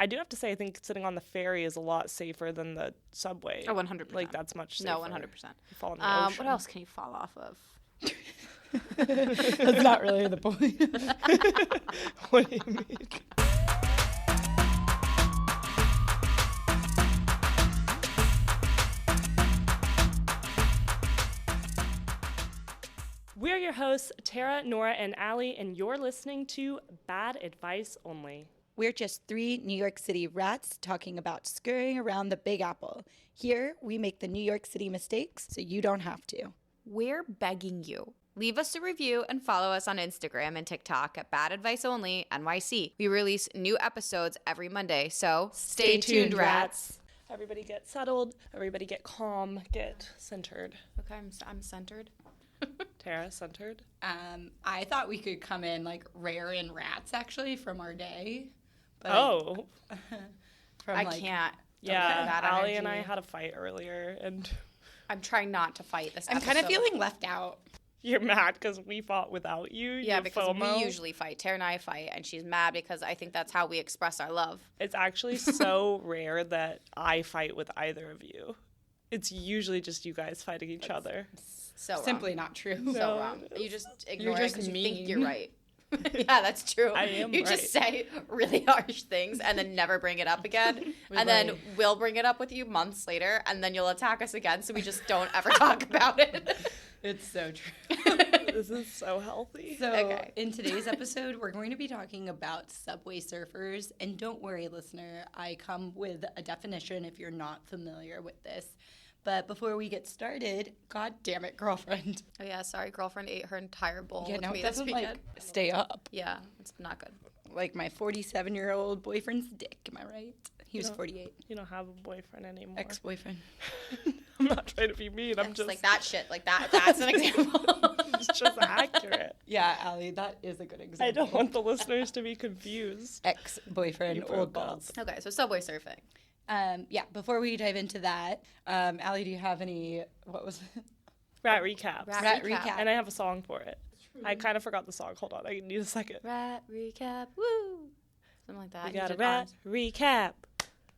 I do have to say, I think sitting on the ferry is a lot safer than the subway. Oh, 100%. Like, that's much safer. No, 100%. You fall in the ocean. What else can you fall off of? That's not really the point. What do you mean? We're your hosts, Tara, Nora, and Allie, and you're listening to Bad Advice Only. We're just three New York City rats talking about scurrying around the Big Apple. Here, we make the New York City mistakes so you don't have to. We're begging you. Leave us a review and follow us on Instagram and TikTok at Bad Advice Only NYC. We release new episodes every Monday, so stay tuned, rats. Everybody get settled. Everybody get calm. Get centered. Okay, I'm centered. Tara, centered. I thought we could come in like rare in rats actually from our day. But I can't. Yeah, that Allie and energy. I had a fight earlier, and I'm trying not to fight this I'm episode. kind of feeling left out. you're mad because we fought without you. Yeah, Your because FOMO. we usually fight. Tara and I fight, and she's mad because I think that's how we express our love. It's actually so rare that I fight with either of you. It's usually just you guys fighting each other. So wrong. Simply not true. So No. wrong. You just ignore it just because you mean. think you're right. Yeah, that's true. I am You right. just say really harsh things and then never bring it up again. And then Right. we'll bring it up with you months later, and then you'll attack us again, so we just don't ever talk about it. It's so true. This is so healthy. So Okay. in today's episode, we're going to be talking about subway surfers. And don't worry, listener, I come with a definition if you're not familiar with this. But before we get started, God damn it, girlfriend. Oh yeah, sorry, girlfriend ate her entire bowl Yeah, with no, me it this doesn't weekend. like stay up. Yeah, it's not good. Like my 47-year-old boyfriend's dick, am I right? He was 48. You don't have a boyfriend anymore. Ex-boyfriend. I'm not trying to be mean. I'm It's just like that shit. Like that's an example. It's just accurate. Yeah, Allie, that is a good example. I don't want the listeners to be confused. Ex-boyfriend, You old broke up. balls. Okay, so subway surfing. Yeah, before we dive into that, Allie, do you have any, what was it? Rat recap. Rat recap. And I have a song for it. I kind of forgot the song. Hold on. I need a second. Rat recap. Woo. Something like that. We You got a did rat ours. recap.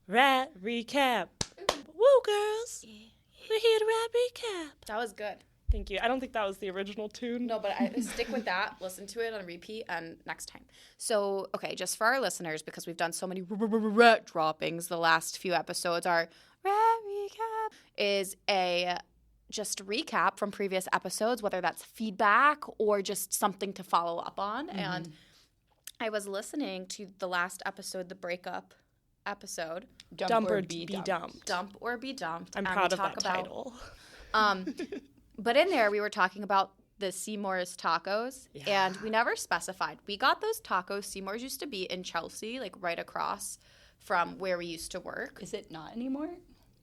Rat recap. Woo, girls. We're here to rat recap. That was good. Thank you. I don't think that was the original tune. No, but I stick with that. Listen to it on repeat and next time. So, okay, just for our listeners, because we've done so many rat droppings the last few episodes, our rat recap is a just recap from previous episodes, whether that's feedback or just something to follow up on. Mm-hmm. And I was listening to the last episode, the breakup episode, Dump or be dumped. Dump or Be Dumped. I'm and proud we of that talk about, title. But in there, we were talking about the Seymour's tacos, Yeah. and we never specified. We got those tacos. Seymour's used to be in Chelsea, like right across from where we used to work. Is it not anymore?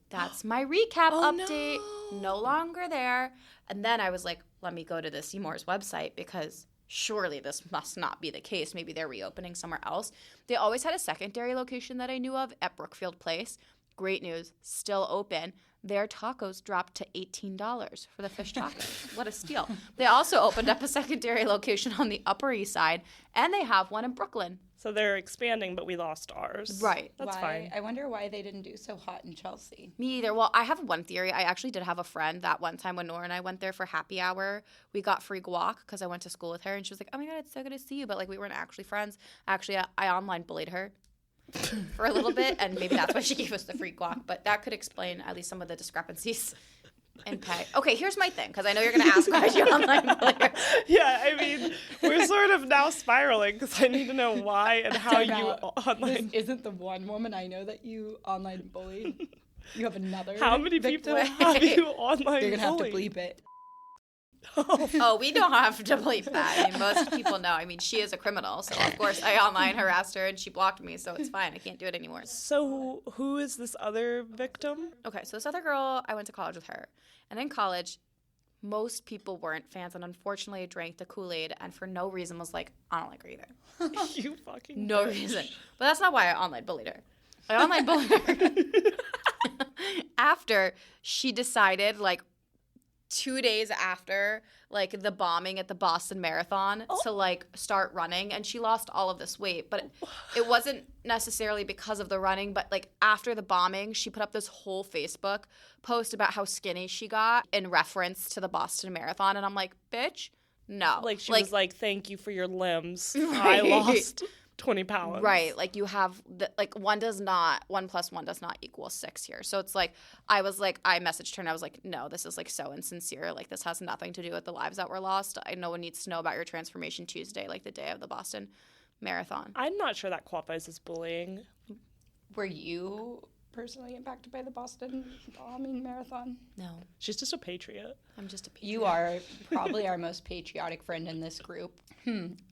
That's my recap Oh, update. No longer there. And then I was like, let me go to the Seymour's website because surely this must not be the case. Maybe they're reopening somewhere else. They always had a secondary location that I knew of at Brookfield Place. Great news, still open. Their tacos dropped to $18 for the fish tacos. What a steal. They also opened up a secondary location on the Upper East Side, and they have one in Brooklyn. So they're expanding, but we lost ours. Right. That's Why? fine. I wonder why they didn't do so hot in Chelsea. Me either. Well, I have one theory. I actually did have a friend that one time when Nora and I went there for happy hour, we got free guac because I went to school with her, and she was like, oh my God, it's so good to see you. But like we weren't actually friends. Actually, I online bullied her for a little bit, and maybe that's why she gave us the free guac. But that could explain at least some of the discrepancies in pay. Okay, here's my thing, because I know you're going to ask why you online bully her. Yeah, I mean, we're sort of now spiraling because I need to know why and how Time you out. online. This isn't the one woman I know that you online bullied. You have another. How many victim? people have you online? You're gonna have to bullied? bleep it. Oh, we don't have to bleep that. I mean, most people know. I mean, she is a criminal, so of course I online harassed her and she blocked me, so it's fine. I can't do it anymore. So who is this other victim? Okay, so this other girl, I went to college with her. And in college, most people weren't fans, and unfortunately I drank the Kool-Aid and for no reason was like, I don't like her either. You fucking No bitch. reason. But that's not why I online bullied her. I online bullied her after she decided, like, 2 days after like the bombing at the Boston Marathon to like start running, and she lost all of this weight, but it wasn't necessarily because of the running, but like after the bombing she put up this whole Facebook post about how skinny she got in reference to the Boston Marathon, and I'm like, bitch, no. Like she was like, thank you for your limbs. Right. I lost 20 pounds. Right. Like you have like 1 plus 1 does not equal 6 here. So it's like I messaged her and I was like, no, this is like so insincere. Like this has nothing to do with the lives that were lost. No one needs to know about your Transformation Tuesday, like the day of the Boston Marathon. I'm not sure that qualifies as bullying. Were you personally impacted by the Boston bombing marathon? No. She's just a patriot. I'm just a patriot. You are probably our most patriotic friend in this group.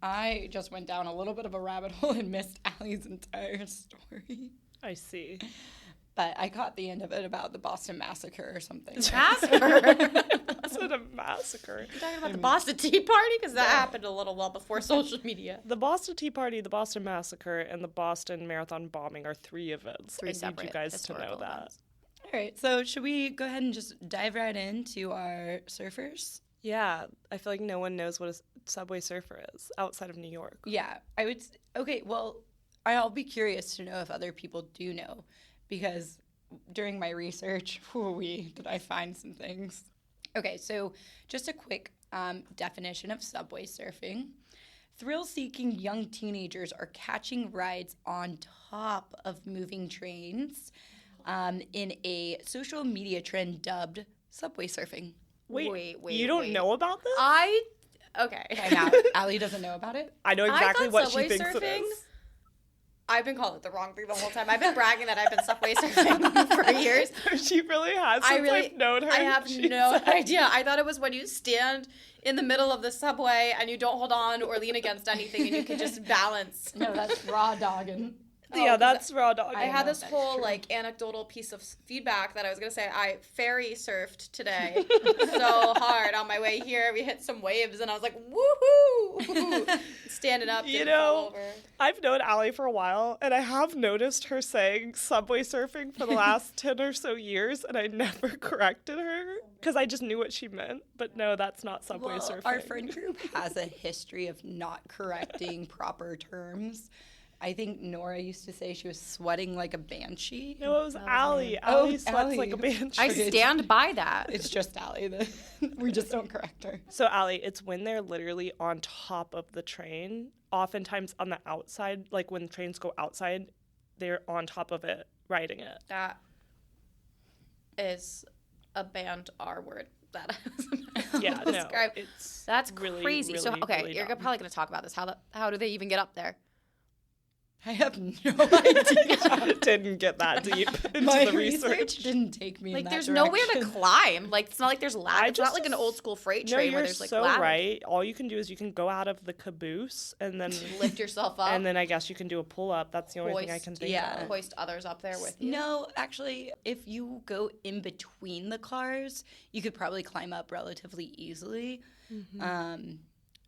I just went down a little bit of a rabbit hole and missed Allie's entire story. I see. But I caught the end of it about the Boston Massacre or something. Massacre? That's not a massacre. You're talking about the Boston Tea Party? Because that happened a little while before social media. The Boston Tea Party, the Boston Massacre, and the Boston Marathon bombing are 3 events. Three I separate need you guys to historical know that. events. All right, so should we go ahead and just dive right into our surfers? Yeah, I feel like no one knows what a Subway Surfer is outside of New York. Yeah, I would. Okay, well, I'll be curious to know if other people do know, because during my research, did I find some things. Okay, so just a quick definition of subway surfing. Thrill-seeking young teenagers are catching rides on top of moving trains in a social media trend dubbed subway surfing. Wait, you don't know about this? Okay. Okay, now Allie doesn't know about it? I know exactly thought what she subway thinks it surfing- is. I've been calling it the wrong thing the whole time. I've been bragging that I've been subway surfing for years. She really has. Since I've known her. I have no idea. I thought it was when you stand in the middle of the subway and you don't hold on or lean against anything and you can just balance. No, that's raw dogging. Yeah, that's raw dog. I had this that's whole true. like anecdotal piece of feedback that I was gonna say. I ferry surfed today so hard on my way here. We hit some waves and I was like, woohoo! Standing up, didn't fall over. I've known Allie for a while, and I have noticed her saying subway surfing for the last 10 or so years, and I never corrected her because I just knew what she meant. But no, that's not subway surfing. Our friend group has a history of not correcting proper terms. I think Nora used to say she was sweating like a banshee. No, it was Allie. Oh, Allie sweats Allie. like a banshee. I stand by that. It's just Allie. We just don't correct her. So, Allie, it's when they're literally on top of the train. Oftentimes on the outside, like when trains go outside, they're on top of it, riding it. That is a banned R word. That Yeah, no, it's That's really, crazy. So, really, okay, really you're dumb. probably going to talk about this. How do they even get up there? I have no idea. Didn't get that deep into My the research research. didn't take me in Like, that there's direction. nowhere to climb. Like, it's not like there's ladders. It's not just- like an old school freight No, train you're where there's like so ladders. right. All you can do is you can go out of the caboose and then Lift yourself up. and then I guess you can do a pull up. That's the only thing I Hoist. can think Yeah. of. Hoist others up there with you. No, actually, if you go in between the cars, you could probably climb up relatively easily.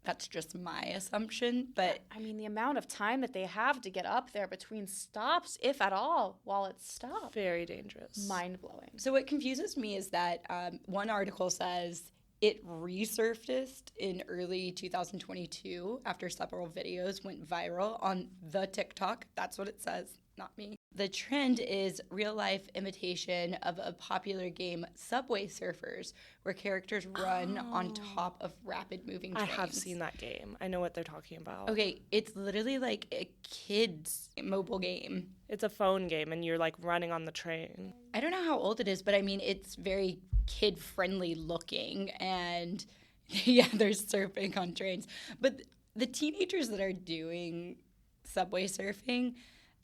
That's just my assumption, but I mean, the amount of time that they have to get up there between stops, if at all, while it's stopped. Very dangerous. Mind blowing. so what confuses me is that one article says it resurfaced in early 2022 after several videos went viral on the TikTok. That's what it says, not me. The trend is real-life imitation of a popular game, Subway Surfers, where characters run on top of rapid-moving I trains. have seen that game. I know what they're talking about. Okay, it's literally like a kid's mobile game. It's a phone game and you're like running on the train. I don't know how old it is, but I mean, it's very kid-friendly looking, and yeah, they're surfing on trains. But the teenagers that are doing subway surfing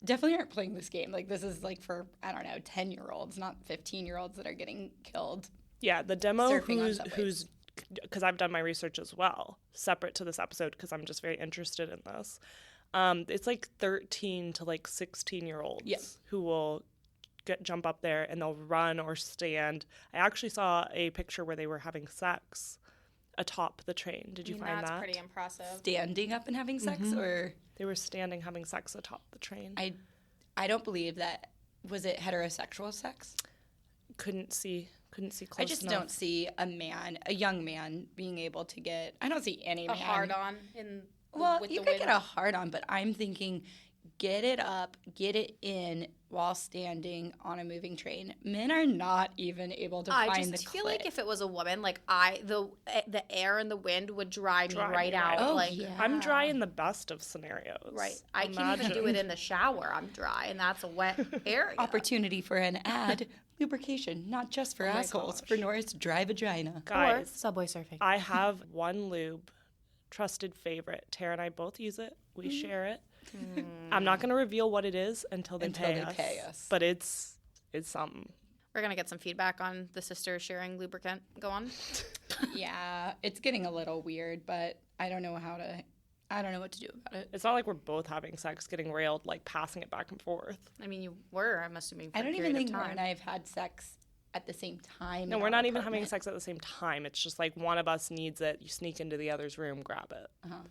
definitely aren't playing this game. Like, this is like for, I don't know, 10-year-olds, not 15-year-olds that are getting killed. Yeah, the demo Surfing on subways. who's because I've done my research as well, separate to this episode because I'm just very interested in this. It's like 13 to like 16-year-olds Yeah. who will jump up there and they'll run or stand. I actually saw a picture where they were having sex atop the train. Did you find that's that? pretty impressive. Standing up and having sex, or They were standing having sex atop the train. I don't believe that. Was it heterosexual sex? Couldn't Couldn't see close I just enough. don't see a young man, being able to get. I don't see any A man. hard on in Well, with you the could wind. get a hard on, but I'm thinking get it up, get it in while standing on a moving train. Men are not even able to I find just the feel clit. like if it was a woman, like the air and the wind would dry me Dry right me out. right out. Oh, like yeah. I'm dry in the best of scenarios. right, I can't even do it in the shower. I'm dry, and that's a wet area. Opportunity for an ad. Lubrication, not just for Oh my assholes, gosh. for Nora's dry vagina. Or Guys, subway surfing. I have one lube, trusted favorite. Tara and I both use it. We share it. I'm not going to reveal what it is until they pay us. But it's something. We're gonna get some feedback on the sisters sharing lubricant. Go on. Yeah, it's getting a little weird, but I don't know what to do about it. It's not like we're both having sex, getting railed, like passing it back and forth. I mean, you were. I'm assuming. For I don't a even period think of Nora time. and I have had sex at the same time. No, in we're our not even having apartment. sex at the same time. It's just like one of us needs it. You sneak into the other's room, grab it.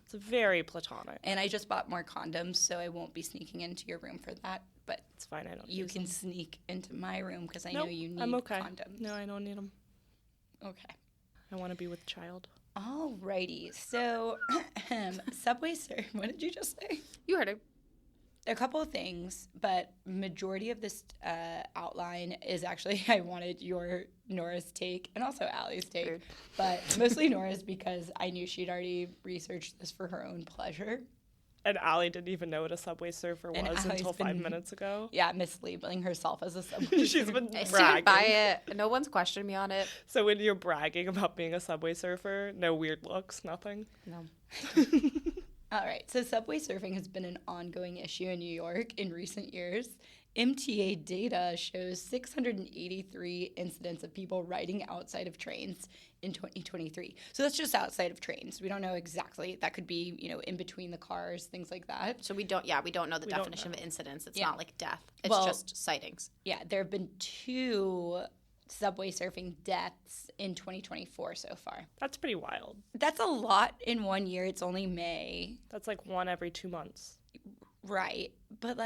It's very platonic. And I just bought more condoms, so I won't be sneaking into your room for that. But It's fine. I don't. you use can them. sneak into my room because I know Nope, you need I'm okay. condoms. No, I don't need them. Okay. I want to be with child. Alrighty. So, Subway Surf. What did you just say? You heard it. A couple of things, but majority of this outline is actually I wanted Nora's take and also Allie's take, Weird. but mostly Nora's because I knew she'd already researched this for her own pleasure. And Allie didn't even know what a subway surfer And was Allie's until 5 been- minutes ago. Yeah, mislabeling herself as a subway. She's surfer. been I stand bragging. by it. No one's questioned me on it. So when you're bragging about being a subway surfer, no weird looks, nothing. No. All right, so subway surfing has been an ongoing issue in New York in recent years. MTA data shows 683 incidents of people riding outside of trains in 2023. So that's just outside of trains. We don't know exactly. That could be, in between the cars, things like that. So we don't know the don't definition know. of incidents. It's Yeah. not like death. It's Well- just sightings. Yeah, there have been 2 subway surfing deaths in 2024 so far. That's pretty wild. That's a lot in 1 year. It's only May. That's like one every 2 months. Right. But,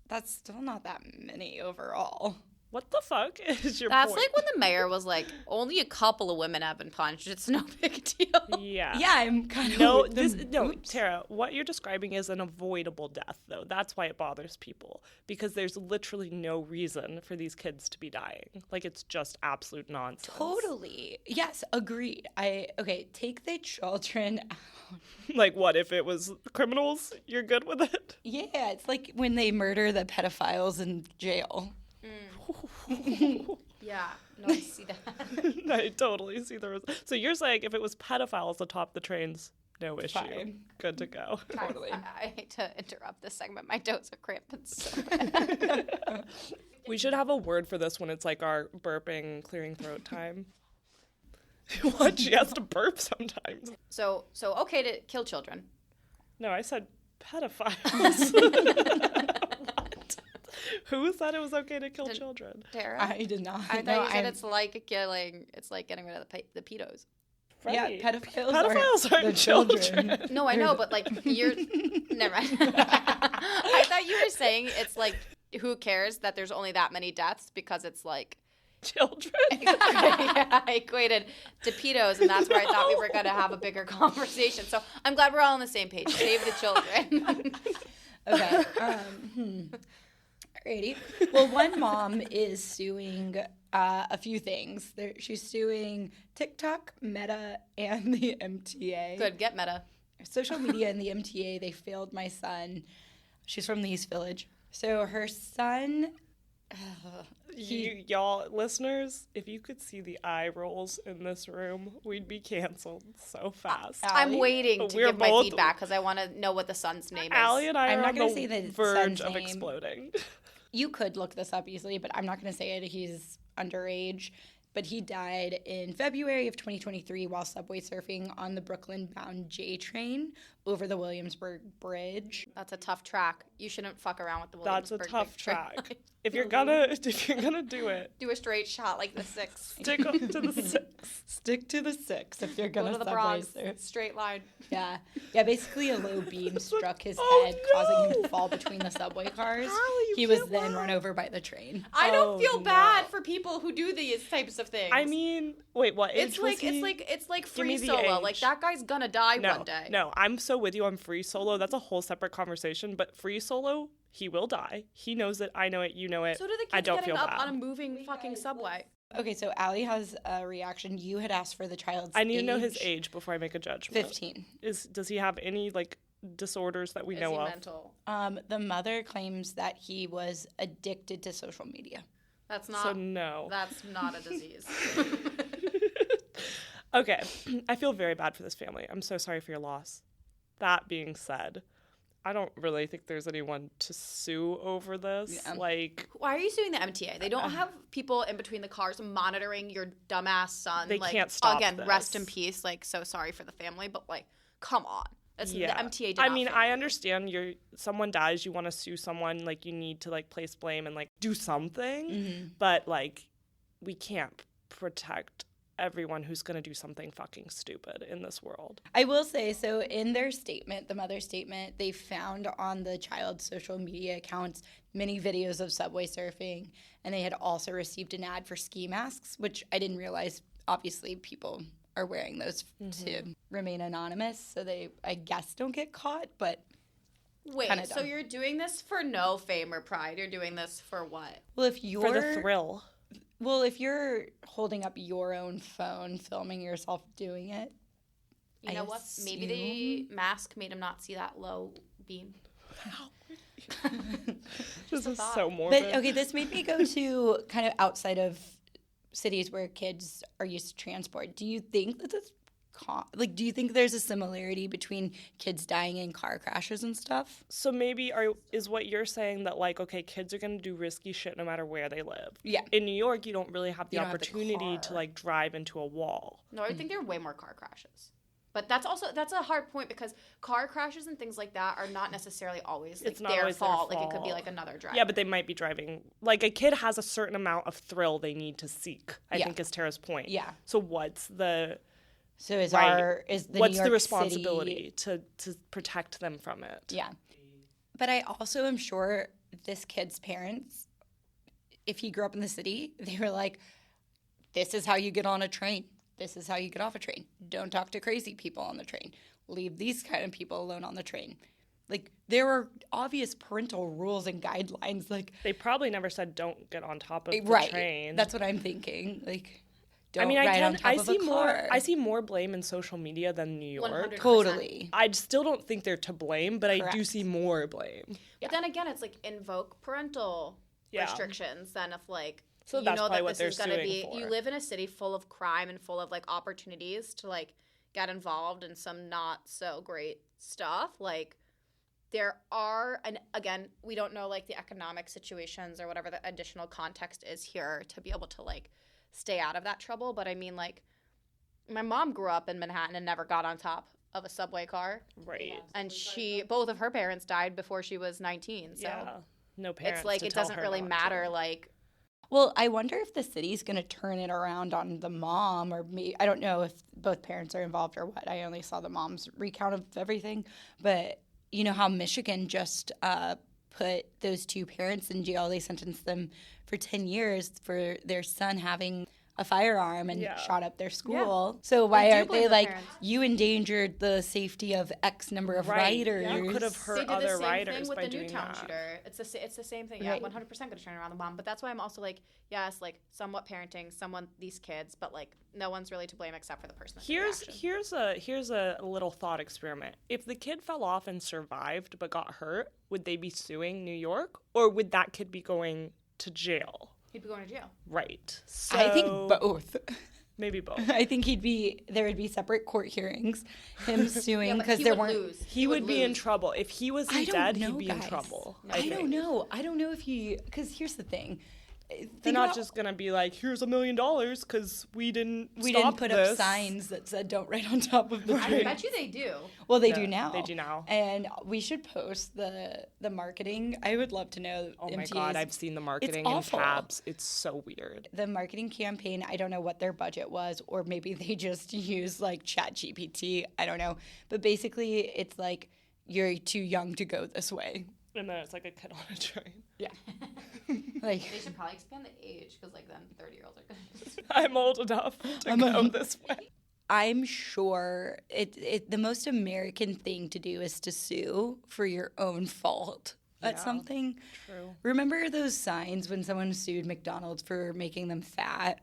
that's still not that many overall. What the fuck is your That's point? like when the mayor was like, only a couple of women have been punched. It's no big deal. Yeah. Yeah, I'm kind of No, with them. no, Oops. Tara, what you're describing is an avoidable death, though. That's why it bothers people, because there's literally no reason for these kids to be dying. Like, it's just absolute nonsense. Totally. Yes, agreed. Okay, take the children out. Like, what, if it was criminals? You're good with it? Yeah, it's like when they murder the pedophiles in jail. Yeah. No, I see that. I totally see there was. So you're saying if it was pedophiles atop the trains, no issue. Fine. Good to go. Totally. I hate to interrupt this segment. My toes are cramping so bad. We should have a word for this when it's like our burping, clearing throat time. What? She has to burp sometimes. So okay to kill children. No, I said pedophiles. What? Who said it was okay to kill children? Tara? I did not. I thought No, you said I'm- it's like killing. It's like getting rid of the pedos. Yeah, Right. pedophiles aren't the children. No, I know, but like you're. Never mind. I thought you were saying it's like who cares that there's only that many deaths because it's like Children? yeah, I equated to pedos, and that's where I thought we were going to have a bigger conversation. So I'm glad we're all on the same page. Save the children. Okay. Alrighty. Well, one mom is suing a few things. She's suing TikTok, Meta, and the MTA. Good, get meta. Social media and the MTA, they failed my son. She's from the East Village. So her son... Y'all, listeners, if you could see the eye rolls in this room, we'd be canceled so fast. I'm Allie? waiting to We're give my both- feedback because I want to know what the son's name is. Allie and I I'm are not on gonna the say the verge son's of name. exploding. You could look this up easily, but I'm not going to say it. He's underage. But he died in February of 2023 while subway surfing on the Brooklyn-bound J train over the Williamsburg Bridge. That's a tough track. You shouldn't fuck around with the That's Williamsburg. a tough picture. track. If you're gonna do it, Do a straight shot like the 6. stick up to the 6. Stick to the 6 if you're Go gonna to the subway Bronx. surf. Straight line. Yeah. Basically a low beam struck his Oh, head, causing him no. to fall between the subway cars. Allie, you He was can't then laugh. run over by the train. I don't Oh, feel no. bad for people who do these types of things. I mean, wait, what age it's was like he? it's like Give me free the solo. Like age. that guy's gonna die No, one day. no, I'm so with you on free solo. That's a whole separate conversation. But free solo, he will die. He knows it. I know it. You know it. So do the kids I don't getting feel up bad. on a moving fucking subway. Okay, so Allie has a reaction. You had asked for the child's I need to know his age before I make a judgment. 15. Does he have any like disorders that we know Is he of? mental? The mother claims that he was addicted to social media. That's not. So no. That's not a disease. Okay, I feel very bad for this family. I'm so sorry for your loss. That being said, I don't really think there's anyone to sue over this. Yeah. Like, Why are you suing the MTA? They don't have people in between the cars monitoring your dumbass son. They like, can't stop Again, rest this. in peace. Like, so sorry for the family, but like, come on. That's yeah. the MTA. Did I not mean, fail I you. understand someone dies, you want to sue someone, like you need to like place blame and like do something, but like we can't protect everyone who's going to do something fucking stupid in this world. I will say, so in their statement, the mother's statement, they found on the child's social media accounts many videos of subway surfing, and they had also received an ad for ski masks, which I didn't realize, obviously, people are wearing those to remain anonymous, so they, I guess, don't get caught, but Wait, kinda so dumb. you're doing this for no fame or pride? You're doing this for what? well, if you're For the thrill. well, if you're holding up your own phone, filming yourself doing it, You know what? Maybe the mask made him not see that low beam. This is thought. so morbid. But okay, this made me go to kind of outside of cities where kids are used to transport. Do you think that this, do you think there's a similarity between kids dying in car crashes and stuff? So maybe is what you're saying that like, okay, kids are going to do risky shit no matter where they live. Yeah. In New York, you don't really have the You don't have the opportunity to car. like drive into a wall. No, I think there are way more car crashes. But that's a hard point because car crashes and things like that are not necessarily always like, It's not their always their fault. Like it could be fault. like another driver. Yeah, but they might be driving. Like a kid has a certain amount of thrill they need to seek, I Yeah. think is Tara's point. Yeah. So what's the So is Right. is the what's New the York responsibility City, to protect them from it? Yeah. But I also am sure this kid's parents, if he grew up in the city, they were like, this is how you get on a train. This is how you get off a train. Don't talk to crazy people on the train. Leave these kind of people alone on the train. Like, there are obvious parental rules and guidelines. Like, They probably never said don't get on top of the right. train. That's what I'm thinking. Like, don't I mean, ride on top I of see a car. I see more blame in social media than New York. 100%. Totally. I still don't think they're to blame, but I do Correct. see more blame. But then again, it's like invoke parental Yeah. restrictions. Then if like So you that's know probably that what this they're is gonna suing be, for. you live in a city full of crime and full of like opportunities to like get involved in some not so great stuff. Like there are, and again, we don't know like the economic situations or whatever the additional context is here to be able to like stay out of that trouble. But I mean, like my mom grew up in Manhattan and never got on top of a subway car. Right. And both of her parents died before she was 19. So Yeah. No parents. it's like to it tell doesn't her really not matter. to. Like Well, I wonder if the city's going to turn it around on the mom or me. I don't know if both parents are involved or what. I only saw the mom's recount of everything. But you know how Michigan just put those two parents in jail? They sentenced them for 10 years for their son having a firearm and Yeah. shot up their school. So why do aren't blame they the like, parents. you endangered the safety of X number of Right. riders? You could have they hurt did the other same riders thing with by the doing Newtown that. shooter. It's the same thing. Yeah, Right. 100% going to turn around the mom. But that's why I'm also like, yes, like somewhat parenting, these kids, but like no one's really to blame except for the person. That did the action. Here's a little thought experiment. If the kid fell off and survived but got hurt, would they be suing New York, or would that kid be going to jail? He'd be going to jail. Right. So I think both. Maybe both. I think there would be separate court hearings, him suing Yeah, but because he there would weren't. lose. He would be in lose. trouble. If he I wasn't don't dead, know, he'd be in guys. trouble. I think. don't know. I don't know if he, because here's the thing. They're not just going to be like, here's $1 million because we didn't put up signs that said don't write on top of the tree. I bet you they do. Well, they do now. They do now. And we should post the marketing. I would love to know. Oh my God, I've seen the marketing in tabs. It's so weird. The marketing campaign, I don't know what their budget was, or maybe they just use like ChatGPT. I don't know. But basically, it's like, you're too young to go this way. And then it's like a kid on a train. Yeah. Like, they should probably expand the age because like then 30-year-olds are good. I'm old enough to go this way. I'm sure the most American thing to do is to sue for your own fault at something. True. Remember those signs when someone sued McDonald's for making them fat?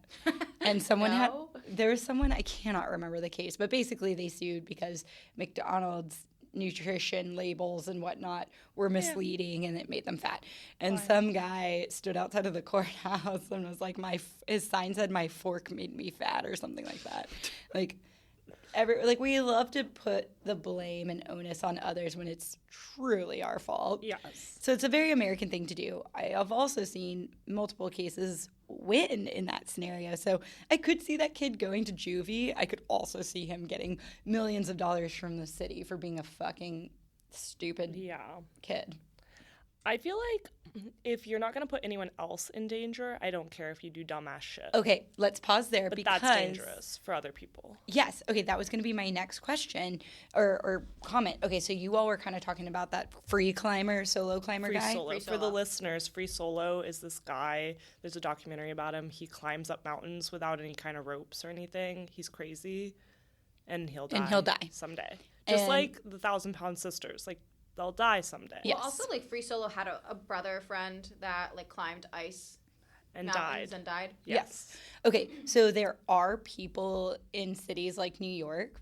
And someone there was someone, I cannot remember the case, but basically they sued because McDonald's nutrition labels and whatnot were misleading and it made them fat. And some guy stood outside of the courthouse and was like, his sign said, "My fork made me fat," or something like that. We love to put the blame and onus on others when it's truly our fault. Yes. So it's a very American thing to do. I have also seen multiple cases win in that scenario. So I could see that kid going to juvie. I could also see him getting millions of dollars from the city for being a fucking stupid kid. I feel like if you're not going to put anyone else in danger, I don't care if you do dumbass shit. Okay, let's pause there because that's dangerous for other people. Yes. Okay, that was going to be my next question or comment. Okay, so you all were kind of talking about that solo climber guy. Free Solo. For the listeners, Free Solo is this guy. There's a documentary about him. He climbs up mountains without any kind of ropes or anything. He's crazy, and he'll die someday. Just like the 1,000-pound sisters. Like, they'll die someday. Well, also, like, Free Solo had a brother friend that, like, climbed ice and died. Yes. Okay, so there are people in cities like New York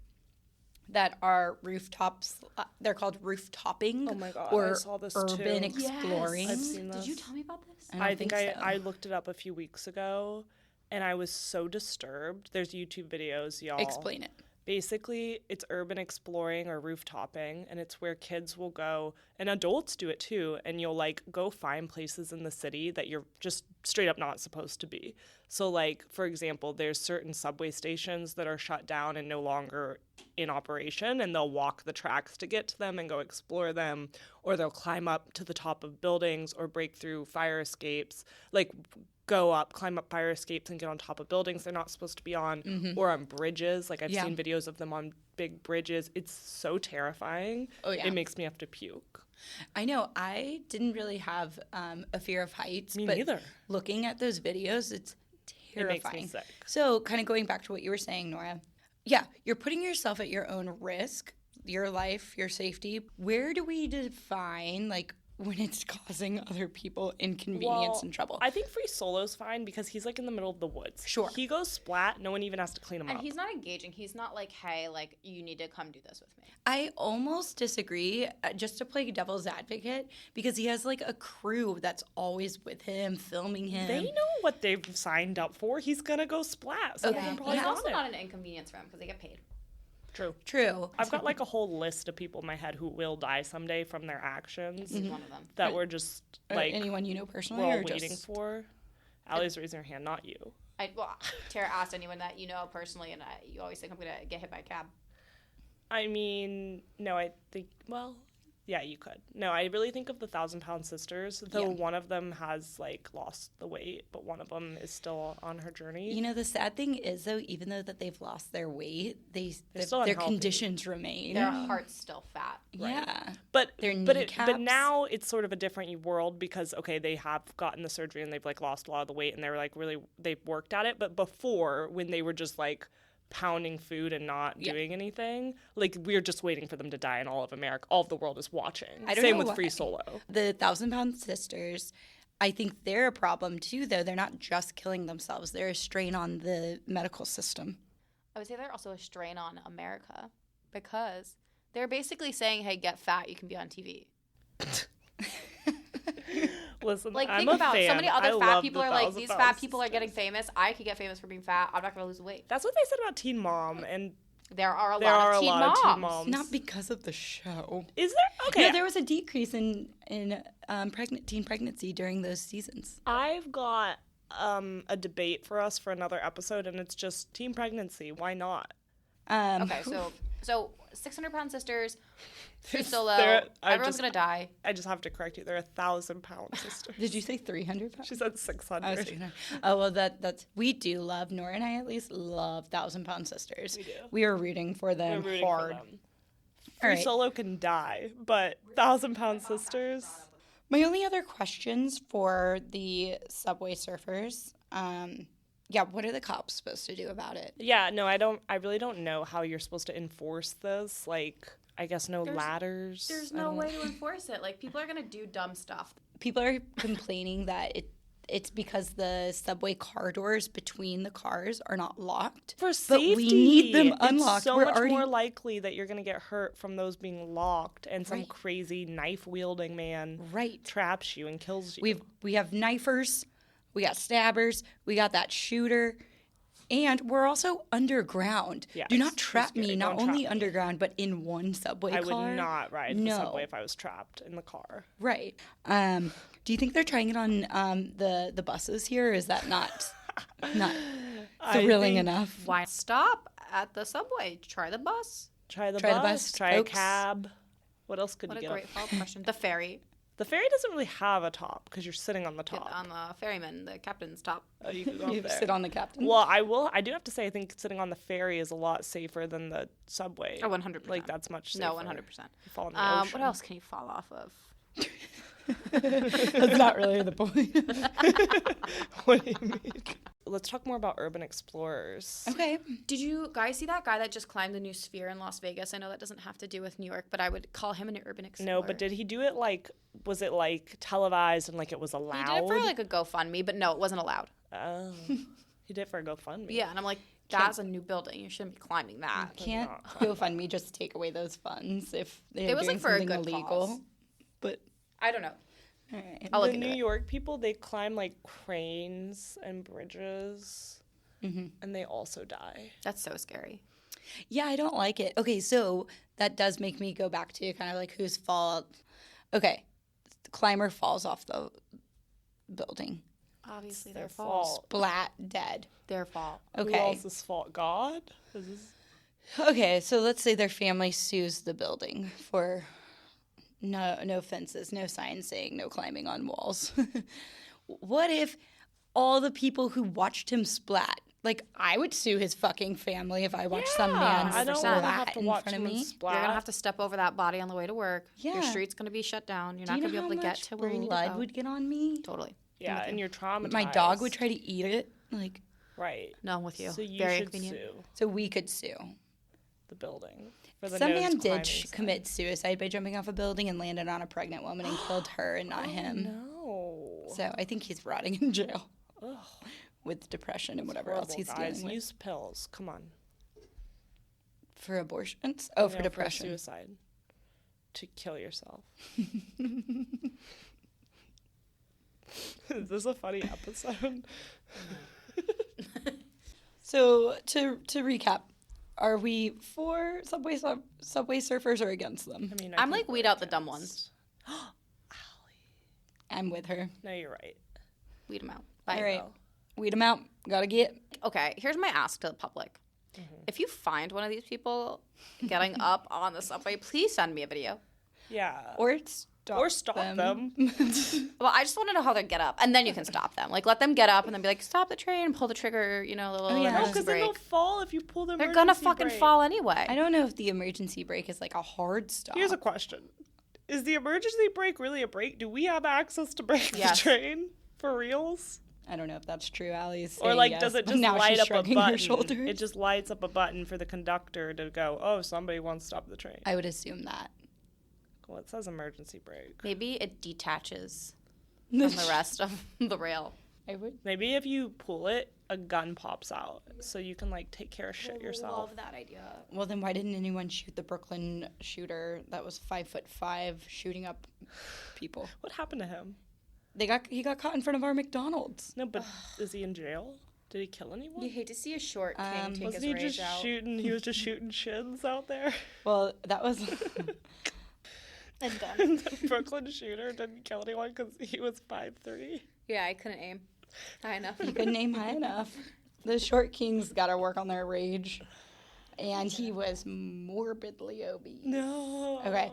that are rooftops. They're called rooftopping. Oh my God, or I saw this urban too. exploring. I've seen this. Did you tell me about this? I think so. I looked it up a few weeks ago, and I was so disturbed. There's YouTube videos, y'all. Explain it. Basically, it's urban exploring or rooftopping, and it's where kids will go, and adults do it too, and you'll, like, go find places in the city that you're just straight up not supposed to be. So, like, for example, there's certain subway stations that are shut down and no longer in operation, and they'll walk the tracks to get to them and go explore them, or they'll climb up to the top of buildings or break through fire escapes, like climb up fire escapes and get on top of buildings they're not supposed to be on, or on bridges. Like, I've seen videos of them on big bridges. It's so terrifying. Oh, yeah. It makes me have to puke. I know. I didn't really have a fear of heights. Me but neither. Looking at those videos, it's terrifying. It makes me sick. So, kind of going back to what you were saying, Nora. Yeah, you're putting yourself at your own risk, your life, your safety. Where do we define, like, when it's causing other people inconvenience and trouble? I think Free Solo's fine because he's, like, in the middle of the woods. Sure. He goes splat. No one even has to clean him up. And he's not engaging. He's not like, hey, like, you need to come do this with me. I almost disagree, just to play devil's advocate, because he has, like, a crew that's always with him, filming him. They know what they've signed up for. He's going to go splat. So He's also not an inconvenience for him because they get paid. True. I've got, like, a whole list of people in my head who will die someday from their actions. He's one of them. That we're just, like... anyone you know personally? We're all or waiting just... for. Allie's raising her hand, not you. Tara asked anyone that you know personally, and you always think I'm going to get hit by a cab. I mean, no, I think, well, yeah, you could. No, I really think of the 1,000-pound sisters, though one of them has, like, lost the weight, but one of them is still on her journey. You know, the sad thing is, though, even though that they've lost their weight, their conditions remain. Their heart's still fat. Right? Yeah. But kneecaps. But now it's sort of a different world because, okay, they have gotten the surgery and they've, like, lost a lot of the weight and they're, like, really, they've worked at it. But before, when they were just, like, pounding food and not doing anything, like, we're just waiting for them to die, and all of America, all of the world is watching. Same with Free Solo. The 1,000-pound sisters, I think they're a problem too, though. They're not just killing themselves. They're a strain on the medical system. I would say they're also a strain on America because they're basically saying, hey, get fat, you can be on TV. Listen, like, I'm think a about fan. so many other fat people are like, these fat people are sisters. getting famous. I could get famous for being fat. I'm not going to lose weight. That's what they said about Teen Mom, and there are a lot of teen moms. Not because of the show. Is there? Okay. No, there was a decrease in teen pregnancy during those seasons. I've got a debate for us for another episode, and it's just teen pregnancy. Why not? Okay, so 600-pound sisters, solo, everyone's going to die. I just have to correct you. They're 1,000-pound sisters. Did you say 300 pounds? She said 600. Oh, well, that's we do love, Nora and I at least love 1,000-pound sisters. We do. We are rooting for them hard. All All right. Solo can die, but 1,000-pound sisters. My only other questions for the subway surfers, what are the cops supposed to do about it? Yeah, no, I really don't know how you're supposed to enforce this. Like, I guess ladders. There's no way to enforce it. Like, people are going to do dumb stuff. People are complaining that it's because the subway car doors between the cars are not locked. For safety. But we need them unlocked. It's so much more likely that you're going to get hurt from those being locked and some crazy knife-wielding man traps you and kills you. We have knifers, we got stabbers, we got that shooter, and we're also underground. Yes, do not trap me, not only me. Underground, but in one subway car. I would not ride the subway if I was trapped in the car. Right. Do you think they're trying it on the buses here, or is that not thrilling enough? Why stop at the subway? Try the bus. Try the bus. Try a cab. What else could you get? What a great follow-up question. The ferry. The ferry doesn't really have a top because you're sitting on the top. On the ferryman, the captain's top. Oh, you can go You there. sit on the captain. Well, I do have to say, I think sitting on the ferry is a lot safer than the subway. Oh, 100%. Like, that's much safer. No, 100%. You fall in the ocean. What else can you fall off of? That's not really the point. What do you mean? Let's talk more about urban explorers. Okay. Did you guys see that guy that just climbed the new sphere in Las Vegas? I know that doesn't have to do with New York, but I would call him an urban explorer. No, but did he do it was it televised and it was allowed? He did it for a GoFundMe, but no, it wasn't allowed. Oh. He did it for a GoFundMe. Yeah, and I'm like, that's a new building. You shouldn't be climbing that. Can't GoFundMe just take away those funds if they're doing for a something good illegal? cause. But I don't know. all right. I'll look The into New it. York people, they climb cranes and bridges, and they also die. That's so scary. Yeah, I don't like it. Okay, so that does make me go back to kind of whose fault. Okay, the climber falls off the building. Obviously, Their their fault. Splat, dead. Their fault. Okay. Who else's fault? God? Okay, so let's say their family sues the building for no fences, no signs saying no climbing on walls. What if all the people who watched him splat? I would sue his fucking family if I watched some man I don't splat want to have to in watch front of him me. splat. You're going to have to step over that body on the way to work. Yeah. Your street's going to be shut down. You're Do not you going to know be able how to get much to where you need to blood go. would get on me? Totally. Yeah, and you're traumatized. My dog would try to eat it. Right. No, I'm with you. So you Very should convenient. sue So we could sue. the building. For the Some nose man did climbing side. commit suicide by jumping off a building and landed on a pregnant woman and killed her and not him. No. So I think he's rotting in jail Ugh. with depression and whatever else Horrible, he's guys. dealing with. Use pills. Come on. For abortions? Oh, for No, depression. suicide. To kill yourself. Is this a funny episode? So to recap, are we for subway surfers or against them? I mean, I'm think weed we're out the dumb against. ones. I'm with her. No, you're right. Weed them out. Bye. All right. Weed them out. Gotta get. Okay, here's my ask to the public. Mm-hmm. If you find one of these people getting up on the subway, please send me a video. Yeah. Or stop them. Well, I just want to know how they get up, and then you can stop them. Let them get up, and then be like, "Stop the train," and pull the trigger. The little yeah. emergency Because then brake. they'll fall if you pull them. They're gonna fucking fall anyway. I don't know if the emergency brake is a hard stop. Here's a question. Is the emergency brake really a brake? Do we have access to brake the Yes. train? For reals? I don't know if that's true. Allie's Or saying yes. does it just Now light she's up a shrugging her button? shoulders. It just lights up a button for the conductor to go, oh, somebody wants to stop the train. I would assume that. Well, it says emergency brake. Maybe it detaches from the rest of the rail. I would. Maybe if you pull it, a gun pops out. So you can take care of shit yourself. Love that idea. Well, then why didn't anyone shoot the Brooklyn shooter that was 5'5" shooting up people? What happened to him? He got caught in front of our McDonald's. No, but is he in jail? Did he kill anyone? You hate to see a short king take Wasn't his he rage just out. shooting? He was just shooting shins out there. Well, that was. And done. And the Brooklyn shooter didn't kill anyone because he was 5'3". Yeah, I couldn't aim. High enough. You couldn't aim high enough. The short kings got to work on their rage. And he was morbidly obese. No. Okay.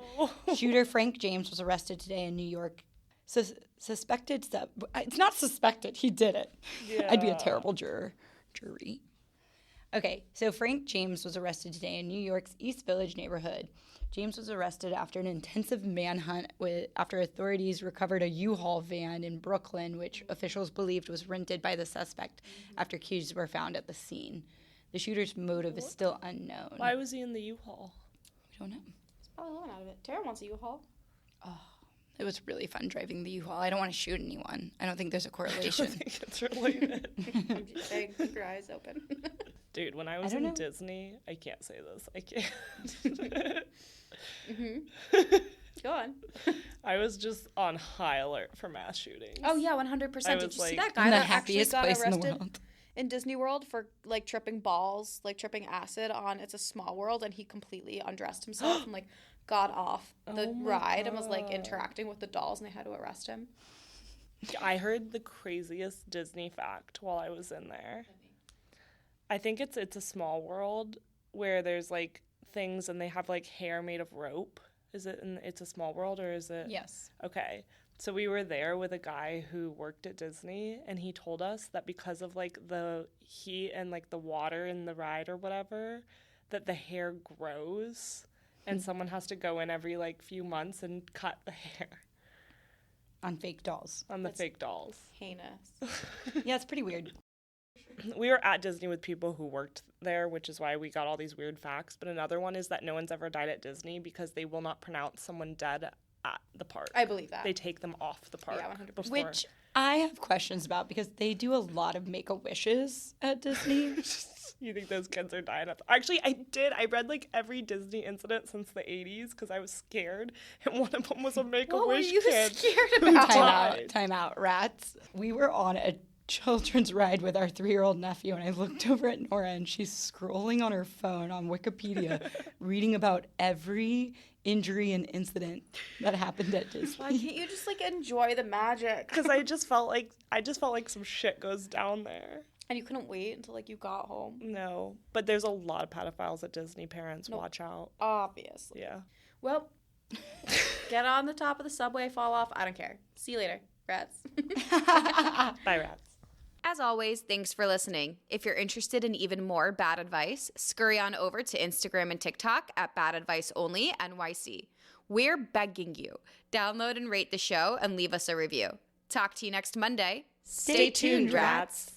Shooter Frank James was arrested today in New York. Suspected. It's not suspected. He did it. Yeah. I'd be a terrible jury. Okay. So Frank James was arrested today in New York's East Village neighborhood. James was arrested after an intensive manhunt after authorities recovered a U-Haul van in Brooklyn, which officials believed was rented by the suspect after keys were found at the scene. The shooter's motive is still unknown. Why was he in the U-Haul? We don't know. He's probably living out of it. Tara wants a U-Haul. Oh, it was really fun driving the U-Haul. I don't want to shoot anyone. I don't think there's a correlation. I think it's related. I'm just saying, keep your eyes open. Dude, when I was in Disney, I can't say this. I can't. Go on. I was just on high alert for mass shootings. Oh, yeah, 100%. Did you see that guy the that actually happiest got place in the arrested world. in Disney World for, like, tripping balls, like, tripping acid on It's a Small World, and he completely undressed himself and, like, got off the ride and was, like, interacting with the dolls, and they had to arrest him. I heard the craziest Disney fact while I was in there. I think it's a Small World where there's, like, things and they have, like, hair made of rope. Is it in It's a Small World, or is it? Yes. Okay. So we were there with a guy who worked at Disney, and he told us that because of, like, the heat and, like, the water in the ride or whatever, that the hair grows, and someone has to go in every, like, few months and cut the hair. On fake dolls. On the fake dolls. Heinous. Yeah, it's pretty weird. We were at Disney with people who worked there, which is why we got all these weird facts. But another one is that no one's ever died at Disney because they will not pronounce someone dead at the park. I believe that. They take them off the park. Yeah, 100%. Before. Which I have questions about because they do a lot of Make-A-Wishes at Disney. You think those kids are dying at Actually, I did. I read, like, every Disney incident since the 80s because I was scared. And one of them was a Make-A-Wish What were you kid. scared about? Time out, rats. We were on a children's ride with our 3-year-old nephew, and I looked over at Nora, and she's scrolling on her phone on Wikipedia, reading about every injury and incident that happened at Disney. Why can't you just, like, enjoy the magic? Because I just felt like some shit goes down there. And you couldn't wait until, like, you got home? No. But there's a lot of pedophiles at Disney. Parents, watch out. Obviously. Yeah. Well, get on the top of the subway, fall off. I don't care. See you later, rats. Bye, rats. As always, thanks for listening. If you're interested in even more bad advice, scurry on over to Instagram and TikTok at Bad Advice Only NYC. We're begging you. Download and rate the show and leave us a review. Talk to you next Monday. Stay tuned, rats.